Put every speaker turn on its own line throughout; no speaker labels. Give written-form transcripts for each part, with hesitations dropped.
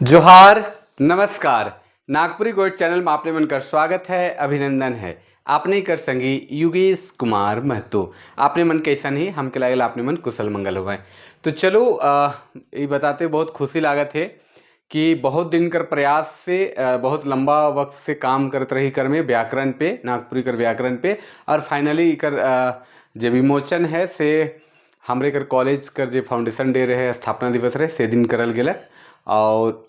जोहार, नमस्कार। Nagpuri gold channel में आपने मन कर स्वागत है, अभिनंदन है। आपने कर संगी योगेश कुमार महतो। आपने मन कैसा नहीं हमके लागल आपने मन कुशल मंगल हुआ है। तो चलो ये बताते बहुत खुशी लागत है कि बहुत दिन कर प्रयास से बहुत लंबा वक्त से काम करत रही कर में व्याकरण पे, नागपुरी कर व्याकरण पे, और फाइनली कर जे विमोचन है से हमरे कर कॉलेज कर जे फाउंडेशन डे रहे, स्थापना दिवस रहे, से दिन करल गेलक। और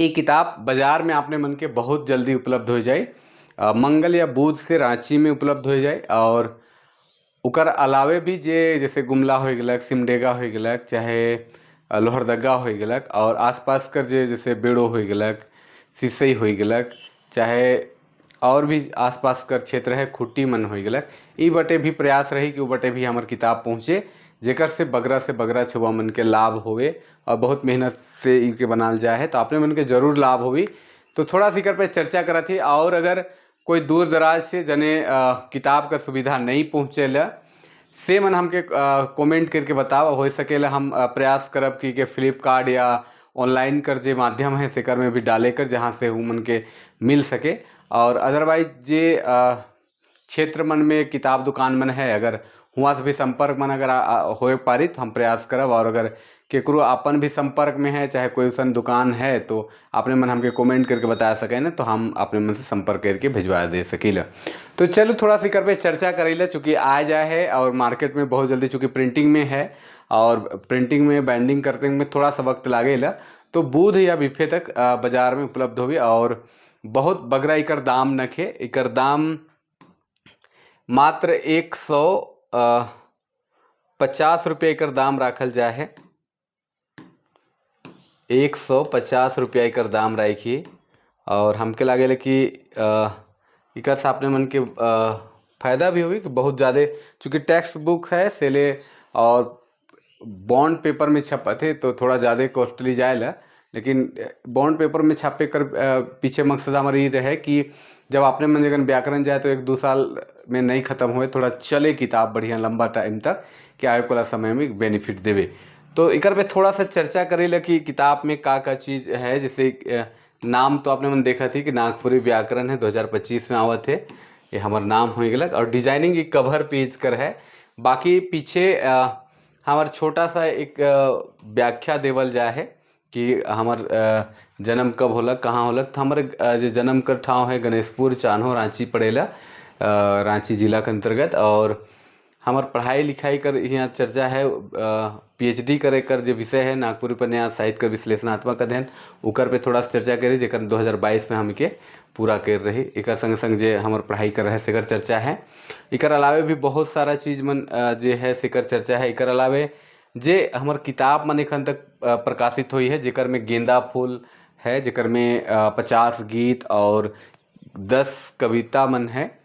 ये किताब बाजार में आपने मन के बहुत जल्दी उपलब्ध हो जाए, मंगल या बुध से रांची में उपलब्ध हो जाए। और उकर अलावे भी जे जैसे गुमला हो गलक, सिमडेगा हो गलक, चाहे लोहरदगा हो गलक, और आसपास कर जे जैसे बेड़ो हो गलक, सिसई हो गलक, चाहे और भी आसपास कर क्षेत्र है, खुट्टी मन हो गलक, ई बटे भी प्रयास रही कि उ बटे भी हमार किताब पहुँचे, जेकर से बगरा छुआ मन के लाभ होवे। और बहुत मेहनत से इनके बनाल जाए है, तो आपने मन के जरूर लाभ होवी। तो थोड़ा सी कर पे चर्चा करा थी। और अगर कोई दूर दराज से जने किताब का सुविधा नहीं पहुँचेला से मन हमके कमेंट करके बताओ, हो सकेला हम प्रयास करब कि फ्लिपकार्ट या ऑनलाइन कर जे माध्यम है सेकर में भी डाले कर, जहाँ से वो मन के मिल सके। और अदरवाइज जे क्षेत्र मन में किताब दुकान मन है, अगर हुआ से भी संपर्क मन अगर हो पारी तो हम प्रयास करब। और अगर केकरो अपन भी संपर्क में है, चाहे कोई सन दुकान है, तो आपने मन हमके कमेंट करके बता सके ना, तो हम अपने मन से संपर्क करके भिजवा दे सकीला। तो चलो थोड़ा सी कर पे चर्चा करेला, चूँकि आ जाए है और मार्केट में बहुत जल्दी, चूँकि प्रिंटिंग में है और प्रिंटिंग में बाइंडिंग करते में थोड़ा सा वक्त लागेला, तो बुध या बिफे तक बाजार में उपलब्ध होगी। और बहुत बगरा इकर दाम नखे, इकर दाम मात्र 150 रुपये एकर दाम राखल जाए है। 150 रुपया एकर दाम राखिए। और हमके लागेला कि इकर से अपने मन के फायदा भी होगी कि बहुत ज़्यादा, चूँकि टेक्स्ट बुक है सेले और बॉन्ड पेपर में छपत है, तो थोड़ा ज़्यादा कॉस्टली जाएला। लेकिन बॉन्ड पेपर में छापे कर पीछे मकसद हमारा ये रहे कि जब आपने मन जगह व्याकरण जाए तो 1-2 साल में नहीं ख़त्म हुए, थोड़ा चले किताब बढ़िया लंबा टाइम तक, कि आगे वाला समय में बेनिफिट देवे। तो इकर पे थोड़ा सा चर्चा करेला कि किताब में का चीज़ है। जैसे नाम तो आपने मन देखा थी कि नागपुरी व्याकरण है, 2025 में आवत है, ये हमार नाम हो गलक। और डिजाइनिंग एक कवर पेज कर है। बाकी पीछे हमार छोटा सा एक व्याख्या देवल जाए है कि हमार जन्म कब होलक, कहाँ होलक। तो हमारे जो जन्म कर ठाव है गणेशपुर, चान्हो, रांची पड़ेला, रांची जिला के अंतर्गत। और हमार पढ़ाई लिखाई कर यहाँ चर्चा है, पीएचडी करे कर जो विषय है नागपुरी उपन्यास साहित्य का विश्लेषणात्मक अध्ययन, उकर पे थोड़ा सा चर्चा करी, जेकर 2022 में हमके पूरा कर रही। एकर संग संग जे हमार पढ़ाई कर रहे सेकर चर्चा है। एकर अलावे भी बहुत सारा चीज़ मन जे है सेकर चर्चा है। एकर अलावे जे हमार किताब मन एखन तक प्रकाशित हुई है, जेकर में गेंदा फूल है, जेकर में 50 गीत और 10 कविता मन है।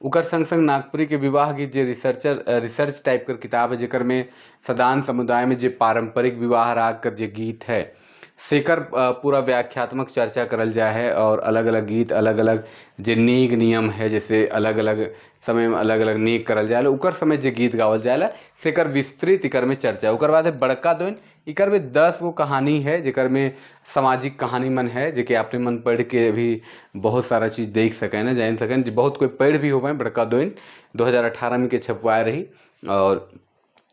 उकर संग संग नागपुरी के विवाह गीत जे रिसर्च टाइप कर किताब है, जेकर में सदान समुदाय में जे पारंपरिक विवाह राग कर जे गीत है सेकर पूरा व्याख्यात्मक चर्चा करल जाए है। और अलग अलग गीत, अलग अलग जे नीक नियम है, जैसे अलग अलग समय में अलग अलग नीक करल जाए, उकर समय जे गीत गावल जाए सेकर विस्तृत इकर में चर्चा। उकर बाद है बड़का दोन, इकर में 10 गो कहानी है, जेकर में सामाजिक कहानी मन है, जेके आपने मन पढ़ के भी बहुत सारा चीज़ देख सकें ना, जान सकें। बहुत कोई पढ़ भी हो पाए। बड़का दोन 2018 में के छपवाए रही। और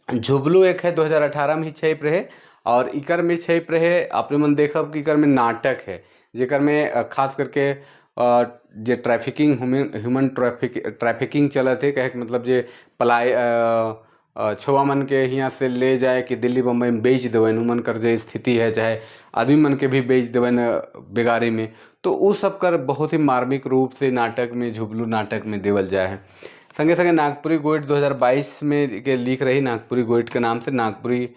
झुबलू एक है 2018 में ही छप रहे। और इकर में छप रहे आपने मन देखब कि इकर में नाटक है, जेकर में खास करके जे ट्रैफिकिंग, ह्यूमन ट्रैफिकिंग चलत है, कहे के मतलब जे पलाय छुआ मन के यहाँ से ले जाए कि दिल्ली बम्बई में बेच देवन, उमन कर जे स्थिति है, चाहे आदमी मन के भी बेच देवन बेगारी में, तो उ सब कर बहुत ही मार्मिक रूप से नाटक में, झुबलू नाटक में देवल जाए है। संगे संगे नागपुरी गोइट 2022 में के लिख रही, नागपुरी गोइट के नाम से, नागपुरी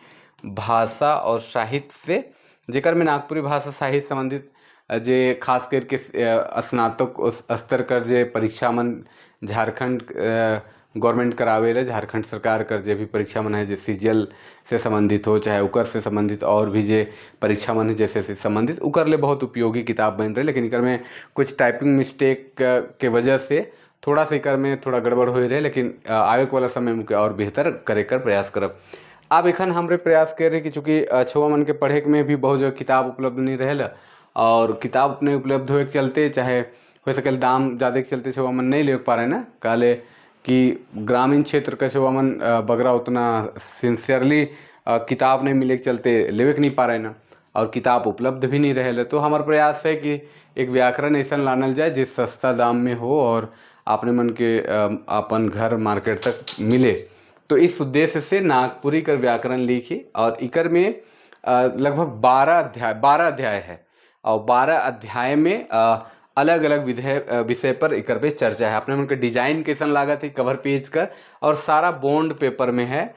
भाषा और साहित्य से, जेकर में नागपुरी भाषा साहित्य संबंधित जे खास करके स्नातक स्तर कर जे परीक्षा मन झारखंड गवर्नमेंट करावेला, झारखंड सरकार कर जे भी परीक्षा मन है, जे सीजीएल से संबंधित हो, चाहे उकर से संबंधित और भी जे परीक्षा मन है जैसे से संबंधित, उकर ले बहुत उपयोगी किताब बन रहे। लेकिन इकर में कुछ टाइपिंग मिस्टेक के वजह से थोड़ा सा इकर में थोड़ा गड़बड़ हो रहे, लेकिन आगे वाला समय में और बेहतर करे कर प्रयास करब। अब एखन हमरे प्रयास कर रहे कि चूँकि छुआ मन के पढ़े के में भी बहुत जगह किताब उपलब्ध नहीं रहेला, और किताब अपने उपलब्ध होए के चलते चाहे हो सके दाम ज़्यादा के चलते छुआ मन नहीं ले पा रहे ना, काले कि ग्रामीण क्षेत्र के छुआ मन बगरा उतना सिंसियरली किताब नहीं मिले के चलते लेवे के नहीं पा रहे ना, और किताब उपलब्ध भी नहीं रहे। तो हमारा प्रयास है कि एक व्याकरण ऐसा लानल जाए जिस सस्ता दाम में हो और आपने मन के अपन घर मार्केट तक मिले। तो इस उद्देश्य से नागपुरी कर व्याकरण लिखी, और इकर में लगभग 12 अध्याय है, और 12 अध्याय में अलग अलग विषय पर इकर पे चर्चा है। अपने मन के डिजाइन कैसन लागत है कवर पेज कर, और सारा बॉन्ड पेपर में है,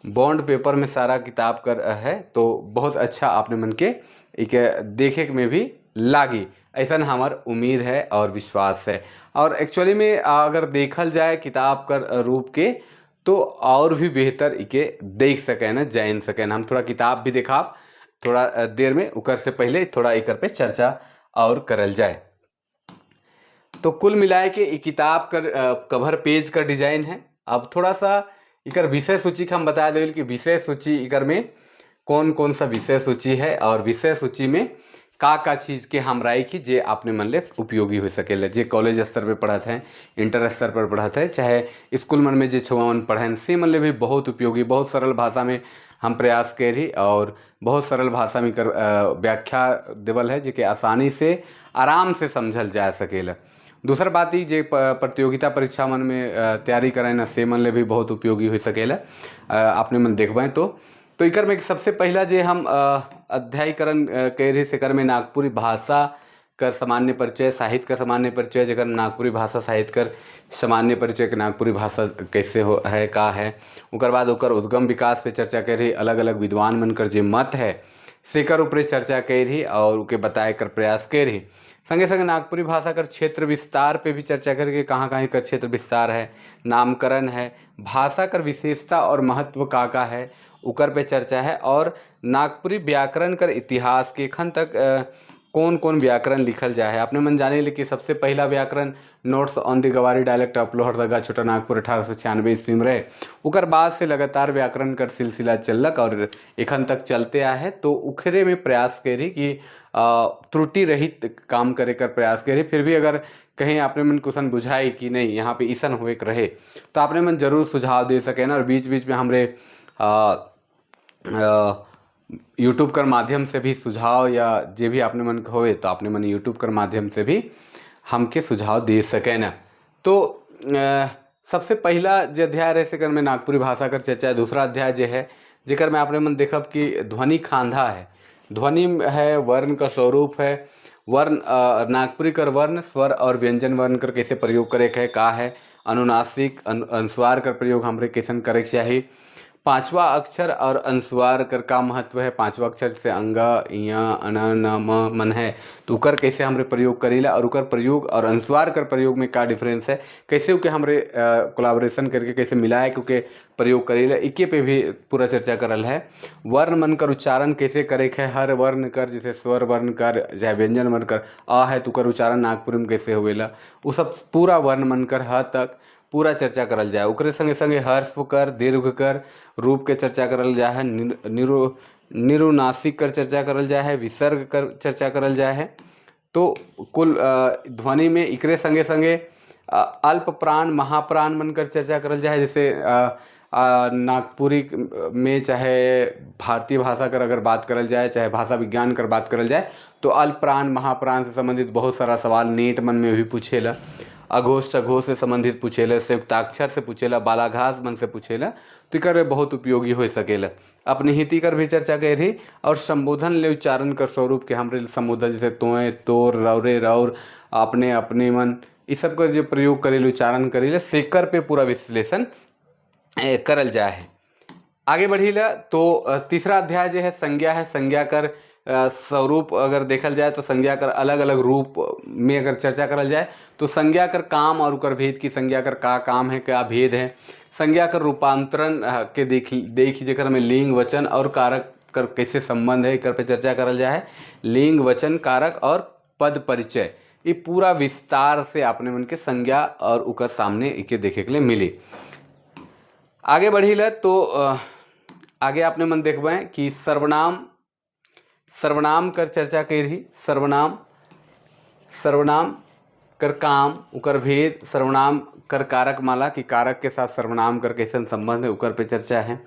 बॉन्ड पेपर में सारा किताब कर है। तो बहुत अच्छा आपने मन के एक देखे में भी लागी, ऐसा हमार उम्मीद है और विश्वास है। और एक्चुअली में अगर देखल जाए किताब कर रूप के, तो और भी बेहतर इके देख सके ना, जान सके ना। हम थोड़ा किताब भी देखाब थोड़ा देर में, उकर से पहले थोड़ा इकर पे चर्चा और करल जाए। तो कुल मिलाए के ये किताब कर कवर पेज का डिजाइन है। अब थोड़ा सा इकर विषय सूची का हम बता दें कि विषय सूची इकर में कौन कौन सा विषय सूची है, और विषय सूची में का चीज़ के हम राय की जे आपने मन ले उपयोगी हो सकेला, जे कॉलेज स्तर पे पढ़त हैं, इंटर स्तर पर पढ़त है, चाहे स्कूल मन में जे छुआ मन पढ़ें से मन ले भी बहुत उपयोगी, बहुत सरल भाषा में हम प्रयास करी, और बहुत सरल भाषा में कर व्याख्या देवल है जेके आसानी से आराम से समझल जा सकेला। दूसरा बात ही जे प्रतियोगिता परीक्षा मन में तैयारी करें ना, से मन ले भी बहुत उपयोगी हो सकेला। आपने मन देखबें तो इकर में सबसे पहला जे हम अध्यायकरण कह रहे सेकर में नागपुरी भाषा कर सामान्य परिचय, साहित्य का सामान्य परिचय, जेकर नागपुरी भाषा साहित्य कर सामान्य परिचय के नागपुरी भाषा कैसे हो है का है। उकर बाद उकर उद्गम विकास पे चर्चा कर रही, अलग अलग विद्वान मन कर जे मत है सेकर ऊपर चर्चा कर रही और उके बताए कर प्रयास कर रही। संगे संगे नागपुरी भाषा कर क्षेत्र विस्तार पे भी चर्चा करके कहाँ कहाँ कर क्षेत्र विस्तार है, नामकरण है, भाषा कर विशेषता और महत्व का है उकर पे चर्चा है, और नागपुरी व्याकरण कर इतिहास के खन तक कौन कौन व्याकरण लिखल जाए है। आपने मन जाने ले कि सबसे पहला व्याकरण नोट्स ऑन द गवारी डायलेक्ट ऑफ लोहरदगा छोटा नागपुर 1896 ईस्वी में रहे। उकर बाद से लगातार व्याकरण कर सिलसिला चलक और एखन तक चलते आए है। तो उखरे में प्रयास करी कि त्रुटि रहित काम करे कर प्रयास करी। फिर भी अगर कहीं आपने मन क्वेश्चन बुझाई कि नहीं यहाँ पे ईसन हुए रहे, तो आपने मन जरूर सुझाव दे सके ना। और बीच बीच में हमरे यूट्यूब कर माध्यम से भी सुझाव या जे भी आपने मन होए तो आपने मन यूट्यूब कर माध्यम से भी हमके सुझाव दे सके ना। तो सबसे पहला जो अध्याय रहे सेकर में नागपुरी भाषा कर चर्चा है। दूसरा अध्याय जो है जेकर में आपने मन देखब कि ध्वनि खांधा है, ध्वनि है, वर्ण का स्वरूप है, वर्ण नागपुरी कर वर्ण स्वर और व्यंजन वर्ण कर कैसे प्रयोग करे है का है, अनुनासिक अनुस्वार कर प्रयोग हमरे कैसन करे चाहिए, पांचवा अक्षर और अनुस्वार कर का महत्व है, पांचवा अक्षर से अंगा इया अन न म मन है तो उकर कैसे हमरे प्रयोग करेला, और उकर प्रयोग और अनुस्वार कर प्रयोग में का डिफरेंस है, कैसे उके हमरे कोलाब्रेशन करके कैसे मिलाए के प्रयोग करेला, इके पे भी पूरा चर्चा करल है। वर्ण मन कर उच्चारण कैसे करे है, हर वर्ण कर जैसे स्वर वर्ण कर चाहे व्यंजन वर्ण कर आ है तो कर उच्चारण नागपुरी में कैसे होवेला, वो सब पूरा वर्ण मन कर ह तक पूरा चर्चा करल जाए। उकरे संगे संगे हर्स्व कर, दीर्घ कर, रूप के चर्चा करल जाए है, निरुनासिक कर चर्चा करल जाए है, विसर्ग कर चर्चा करल जाए है। तो कुल ध्वनि में इकरे संगे संगे अल्प प्राण महाप्राण मन कर चर्चा करल जाए। जैसे नागपुरी में चाहे भारतीय भाषा कर अगर बात करल जाए, चाहे भाषा विज्ञान कर बात करल जाए, तो अल्प प्राण महाप्राण से संबंधित बहुत सारा सवाल नीट मन में भी पूछेला, अघोष सघोष से संबंधित पूछेला, संयुक्ताक्षर से पूछेला, बालाघास मन से पूछेला, तो इकर बहुत उपयोगी हो सकेला। अपनी हिति कर भी चर्चा कर रही, और संबोधन ले उच्चारण कर स्वरूप के हमरे संबोधन जैसे तोय तोर रौरे रौर अपने अपने मन इस सब का जो प्रयोग करेले उच्चारण करेले सेकर पे पूरा विश्लेषण करल जाए है। आगे बढ़ीला तो तीसरा अध्याय जो है संज्ञा है। संज्ञा कर स्वरूप अगर देखल जाए तो संज्ञा कर अलग अलग रूप में अगर चर्चा करल जाए तो संज्ञा कर काम और उकर भेद की, संज्ञा कर का काम है क्या भेद है, संज्ञा कर रूपांतरण के देखी जेकर में लिंग वचन और कारक कर कैसे संबंध है कर पे चर्चा करल जाए। लिंग वचन कारक और पद परिचय ये पूरा विस्तार से आपने मन के संज्ञा और उकर सामने इके देखे के लिए मिली। आगे बढ़ी ल तो आगे आपने मन देखबे कि सर्वनाम कर चर्चा कर रही। सर्वनाम कर काम उकर भेद, सर्वनाम कर कारक माला कि कारक के साथ सर्वनाम कर कैसन संबंध है उकर पे चर्चा है।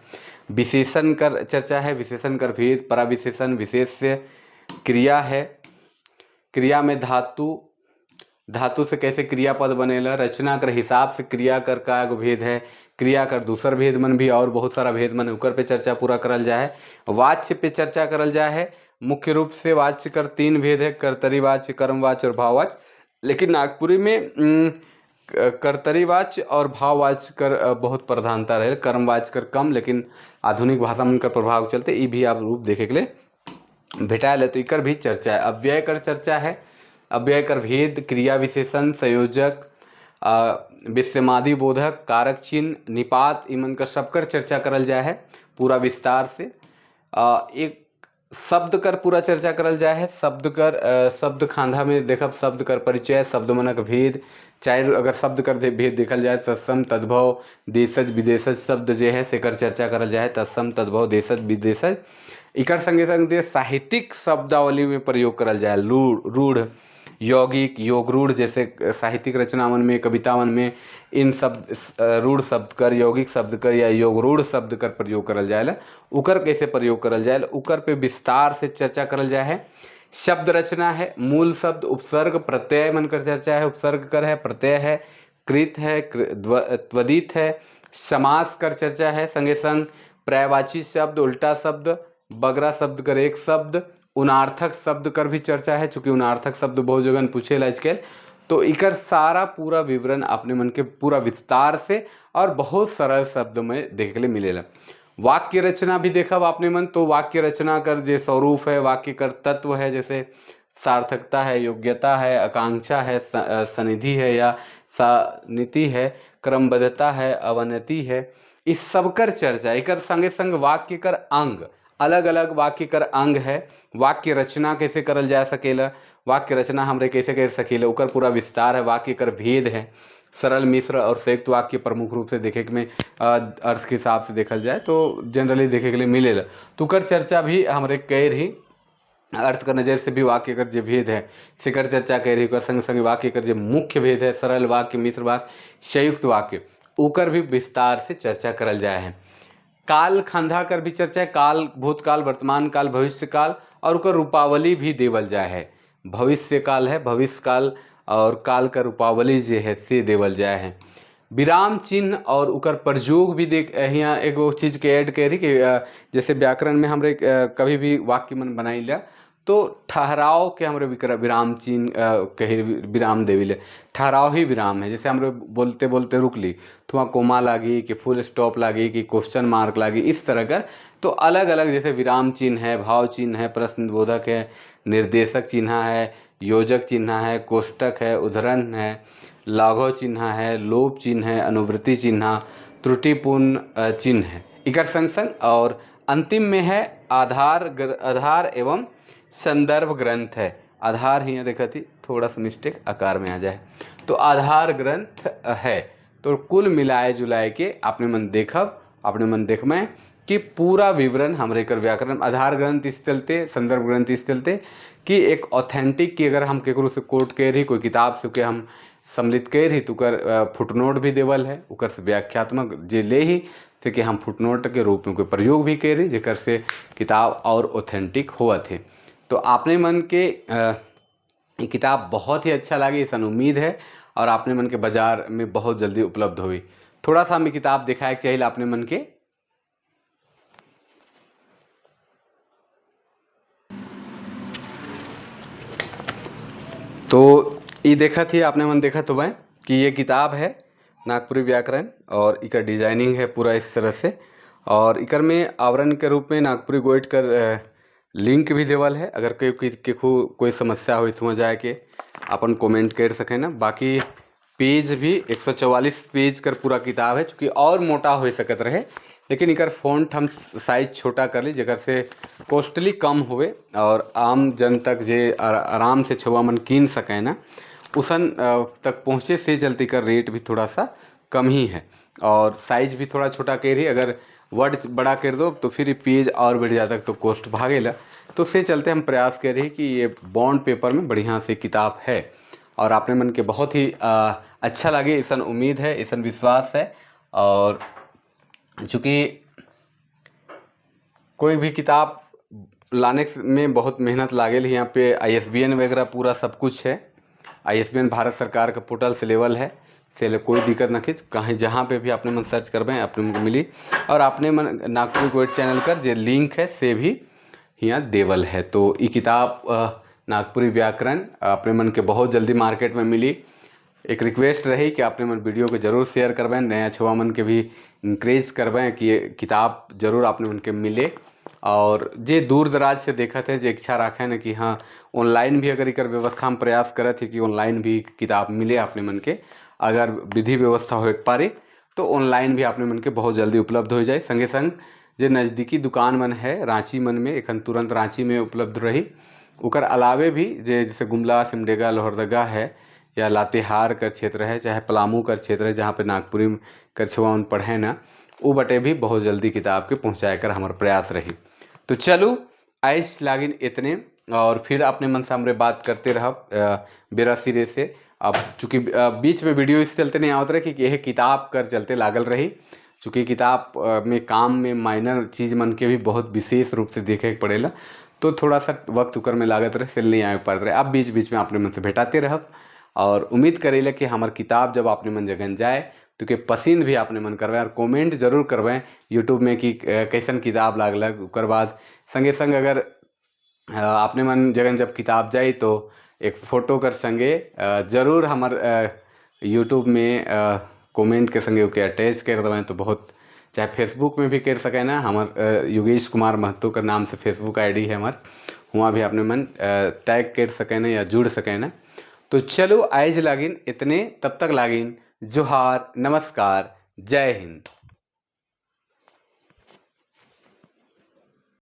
विशेषण कर चर्चा है, विशेषण कर भेद, पराविशेषण विशेष से क्रिया है, क्रिया में धातु से कैसे क्रियापद बनेला, रचना कर हिसाब से क्रिया कर का एगो भेद है, क्रिया कर दूसर भेद मन भी और बहुत सारा भेद मन उकर पे चर्चा पूरा करल जाए। वाच्य पे चर्चा करल जाए है। मुख्य रूप से वाच्य कर 3 भेद है, कर्तरीवाच्य, कर्मवाच्य और भाववाच्य। लेकिन नागपुरी में कर्तरीवाच्य और भाववाच्य कर बहुत प्रधानता रहे, कर्मवाच्य कर कम, लेकिन आधुनिक भाषा में उनका प्रभाव चलते ये भी आप रूप देखे के लिए भेटाएल है। तो इकर भी चर्चा है। अव्यय कर चर्चा है, अव्यय कर भेद, क्रिया विशेषण, संयोजक, विषमादि बोधक, कारक चिन्ह, निपात, इमन का सबकर चर्चा करल जाए है पूरा विस्तार से। एक शब्द कर पूरा चर्चा करल जाए है। शब्द खांधा में देखब शब्द कर परिचय, शब्द मनक भेद, चाहे अगर शब्द कर भेद देखल जाए तत्सम तद्भव देशज विदेशज शब्द जो है सेकर चर्चा करल जाए। तत्सम तद्भव देशज विदेशज इकर संगे संगे साहित्यिक शब्दावली में प्रयोग करल जाए। रूढ़, यौगिक, योगरूढ़ जैसे साहित्यिक रचनावन में, कवितावन में इन शब्द रूढ़ शब्द कर, यौगिक शब्द कर या योगरूढ़ शब्द कर प्रयोग करल जाए। उकर कैसे प्रयोग करल जाए उकर पे विस्तार से चर्चा करल जाए है। शब्द रचना है, मूल शब्द, उपसर्ग, प्रत्यय मन कर चर्चा है। उपसर्ग कर है, प्रत्यय है, कृत है, त्वदित है, समास कर चर्चा है। संगे संग पर्यायवाची शब्द, उल्टा शब्द, बगरा शब्द कर एक शब्द, उनार्थक शब्द कर भी चर्चा है। चूंकि उनार्थक शब्द बहुत जगह पूछेला इसके, तो इकर सारा पूरा विवरण अपने मन के पूरा विस्तार से और बहुत सरल शब्द में देखे के लिए मिलेला। वाक्य रचना भी देखा आपने मन, तो वाक्य रचना कर जे स्वरूप है, वाक्य कर तत्व है, जैसे सार्थकता है, योग्यता है, आकांक्षा है, सनिधि है या सानिति है, क्रमबद्धता है, अवनति है, इस सब कर चर्चा। इकर संगे संग वाक्य कर अंग, अलग अलग वाक्य कर अंग है। वाक्य रचना कैसे करल जा सकेला, वाक्य रचना हमरे कैसे कर सकेला उकर पूरा विस्तार है। वाक्य कर भेद है, सरल, मिश्र और संयुक्त वाक्य प्रमुख रूप से देखे में अर्थ के हिसाब से देखल जाए तो जनरली देखे के लिए मिलेला। तो कर चर्चा भी हमरे कैर ही अर्थ का नज़र से भी वाक्य कर जो भेद है सेकर चर्चा कर रही। संग संग वाक्य कर जो मुख्य भेद है, सरल वाक्य, मिश्र वाक्य, संयुक्त वाक्य, उकर भी विस्तार से चर्चा करल जाए है। काल खंधा कर भी चर्चा है, काल भूतकाल, वर्तमान काल, भविष्य काल और उकर रूपावली भी देवल जाए है। भविष्य काल है, भविष्य काल और काल का रूपावली जो है से देवल जाए है। विराम चिन्ह और उकर प्रयोग भी देख यहाँ एगो चीज़ के ऐड करी कि जैसे व्याकरण में हमरे कभी भी वाक्य मन बनाई लिया तो ठहराव के हमरे विराम चिन्ह कही विराम देविले, ठहराव ही विराम है। जैसे हमरे बोलते बोलते रुक ली तो वहाँ कोमा लागी कि फुल स्टॉप लागी कि क्वेश्चन मार्क लागी, इस तरह कर तो अलग अलग जैसे विराम चिन्ह है, भाव चिन्ह है, प्रश्नबोधक है, निर्देशक चिन्ह है, योजक चिन्ह है, कोष्टक है, उद्धरण है, लाघव चिन्ह है, लोप चिन्ह है, अनुवृत्ति चिन्ह, त्रुटिपूर्ण चिन्ह है। इकर संग संग और अंतिम में है आधार एवं संदर्भ ग्रंथ है। आधार ही देखा थी थोड़ा सा मिस्टेक आकार में आ जाए तो आधार ग्रंथ है। तो कुल मिलाए जुलाए के आपने मन देखब, अपने मन देख में कि पूरा विवरण हमरे कर व्याकरण आधार ग्रंथ इस चलते, संदर्भ ग्रंथ इस चलते कि एक ऑथेंटिक की अगर हम केकरो से कोट कर रही कोई किताब से के हम सम्मिलित कर रही तो कर फुटनोट भी देवल है, उकर से व्याख्यात्मक जे ले ही थे कि हम फुटनोट के रूप में कोई प्रयोग भी कर रही जेकर से किताब और ऑथेंटिक हुआ थे। तो आपने मन के ये किताब बहुत ही अच्छा लगी, ऐसा उम्मीद है और आपने मन के बाजार में बहुत जल्दी उपलब्ध हुई। थोड़ा सा हमें किताब दिखाए चाहिए आपने मन के, तो ये देखा थी आपने मन देखा तो वह कि ये किताब है नागपुरी व्याकरण और इकर डिजाइनिंग है पूरा इस तरह से और इकर में आवरण के रूप में नागपुरी गोइट कर लिंक भी देवल है। अगर कोई समस्या हुई तो वहाँ जाके अपन कमेंट कर सके ना। बाकी पेज भी 144 पेज कर पूरा किताब है, चूँकि और मोटा हो सकत रहे लेकिन इकर फ़ॉन्ट हम साइज छोटा कर ली जेकर से कॉस्टली कम हुए और आम जन तक जे आराम से छुआ मन कीन सके ना उसन तक पहुँचे से चलते कर रेट भी थोड़ा सा कम ही है और साइज भी थोड़ा छोटा कर ही, अगर वर्ड बड़ा कर दो तो फिर पेज और बढ़ जाता तो कॉस्ट भागेला। तो से चलते हम प्रयास कर रही कि ये बॉन्ड पेपर में बढ़िया से किताब है और आपने मन के बहुत ही अच्छा लगे, ऐसा उम्मीद है, ऐसा विश्वास है। और चूँकि कोई भी किताब लाने में बहुत मेहनत लागेल, यहाँ पे ISBN वगैरह पूरा सब कुछ है। ISBN भारत सरकार का पोर्टल से लेवल है, से कोई दिक्कत ना खींच, कहीं जहाँ पे भी आपने मन सर्च करबे अपने मन को मिली। और आपने मन नागपुरी क्वेट चैनल कर जो लिंक है से भी यहाँ देवल है। तो ये किताब नागपुरी व्याकरण अपने मन के बहुत जल्दी मार्केट में मिली। एक रिक्वेस्ट रही कि आपने मन वीडियो को जरूर शेयर करबें, नया छुआ मन के भी इंकरेज करबें कि ये किताब जरूर आपने मन के मिले। और जे दूर दराज से देखा थे, जो इच्छा रखे न कि हाँ ऑनलाइन भी अगर एक व्यवस्था हम प्रयास करे थे कि ऑनलाइन भी किताब मिले अपने मन के, अगर विधि व्यवस्था हो पारे तो ऑनलाइन भी अपने मन के बहुत जल्दी उपलब्ध हो जाए। संगे संग जो नज़दीकी दुकान मन है रांची मन में, एखन तुरंत रांची में उपलब्ध रही, उकर अलावे भी जैसे गुमला, सिमडेगा, लोहरदगा है या लातेहार कर क्षेत्र है, चाहे पलामू कर क्षेत्र है जहाँ पे नागपुरी कर छुआ पढ़े ना, वो बटे भी बहुत जल्दी किताब के पहुँचाए कर हमारा प्रयास रही। तो चलो आज लागिन इतने, और फिर अपने मन से हमरे बात करते रह बेरा सिरे से। अब चूँकि बीच में वीडियो इस चलते नहीं आवत रहे कि यह किताब कर चलते लागल रही, चूँकि किताब में काम में माइनर चीज़ मन के भी बहुत विशेष रूप से देखे के पड़ेला, तो थोड़ा सा वक्त उकर में लागत रहे, सेल नहीं आए पड़ रहे। अब बीच बीच में अपने मन से भेटाते रह और उम्मीद करेला कि हमार किताब जब अपने मन जगन जाए तो के पसंद भी आपने मन करवाएं और कमेंट जरूर करवाएं यूट्यूब में कि कैसन किताब लागलक। उकर बाद संगे संग अगर आपने मन जगन जब किताब जाए तो एक फ़ोटो कर संगे जरूर हमार यूट्यूब में कमेंट के संगे ओके अटैच कर देवें तो बहुत, चाहे फेसबुक में भी कर सकें ना, हमार योगेश कुमार महतो का नाम से फेसबुक ID है हमार, वहाँ भी आपने मन टैग कर सकें ना या जुड़ सकें ना। तो चलो आज लागिन इतने, तब तक लागिन जोहार, नमस्कार, जय हिंद।